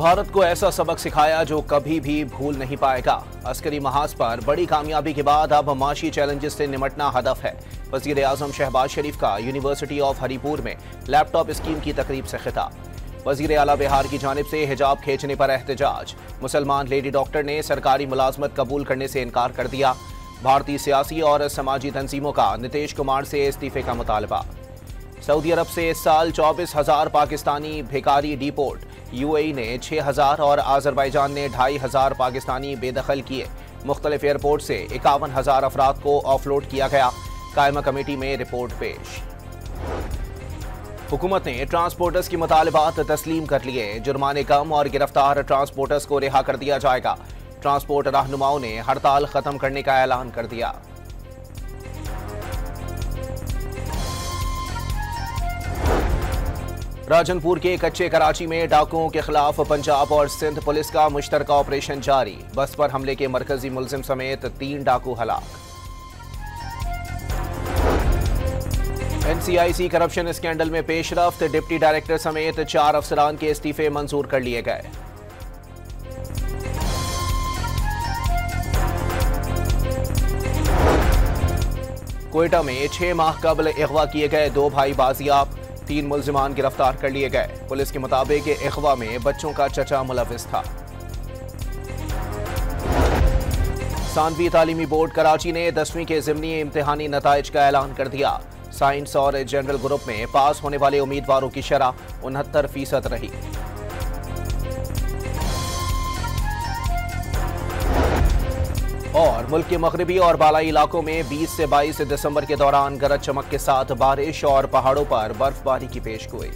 भारत को ऐसा सबक सिखाया जो कभी भी भूल नहीं पाएगा। अस्करी महाज पर बड़ी कामयाबी के बाद अब माशी चैलेंजेस से निमटना हदफ है। वजीर आजम शहबाज शरीफ का यूनिवर्सिटी ऑफ हरीपुर में लैपटॉप स्कीम की तकरीब से खिताब। वजीर आला बिहार की जानिब से हिजाब खींचने पर एहतजाज। मुसलमान लेडी डॉक्टर ने सरकारी मुलाजमत कबूल करने से इनकार कर दिया। भारतीय सियासी और समाजी तंजीमों का नीतीश कुमार से इस्तीफे का मुतालबा। सऊदी अरब से इस साल 24,000 पाकिस्तानी भिखारी डिपोर्ट। यूएई ने 6,000 और आज़रबाईजान ने 2,500 पाकिस्तानी बेदखल किए। मुख्तलिफ एयरपोर्ट से 51,000 अफराद को ऑफलोड किया गया। कायमा कमेटी में रिपोर्ट पेश। हुकूमत ने ट्रांसपोर्टर्स की मुतालबात तस्लीम कर लिए। जुर्माने कम और गिरफ्तार ट्रांसपोर्टर्स को रिहा कर दिया जाएगा। ट्रांसपोर्ट रहनुमाओं ने हड़ताल खत्म करने का ऐलान कर दिया। राजनपुर के कच्चे कराची में डाकुओं के खिलाफ पंजाब और सिंध पुलिस का मुश्तरका ऑपरेशन जारी। बस पर हमले के मरकजी मुलजिम समेत 3 डाकू हलाक। NCIC करप्शन स्कैंडल में पेशरफ्त। डिप्टी डायरेक्टर समेत 4 अफसरान के इस्तीफे मंजूर कर लिए गए। कोयटा में 6 माह कबल अगवा किए गए 2 भाई बाजियाब। 3 मुल्जिमान गिरफ्तार कर लिए गए। पुलिस के मुताबिक अगवा में बच्चों का चचा मुलविस था। सानवी तालीमी बोर्ड कराची ने 10वीं के ज़िमनी इम्तिहानी नताइज का ऐलान कर दिया। साइंस और जनरल ग्रुप में पास होने वाले उम्मीदवारों की शरह 69% रही। और मुल्क के मगरबी और बालाई इलाकों में 20 से 22 दिसंबर के दौरान गरज चमक के साथ बारिश और पहाड़ों पर बर्फबारी की पेशगोई।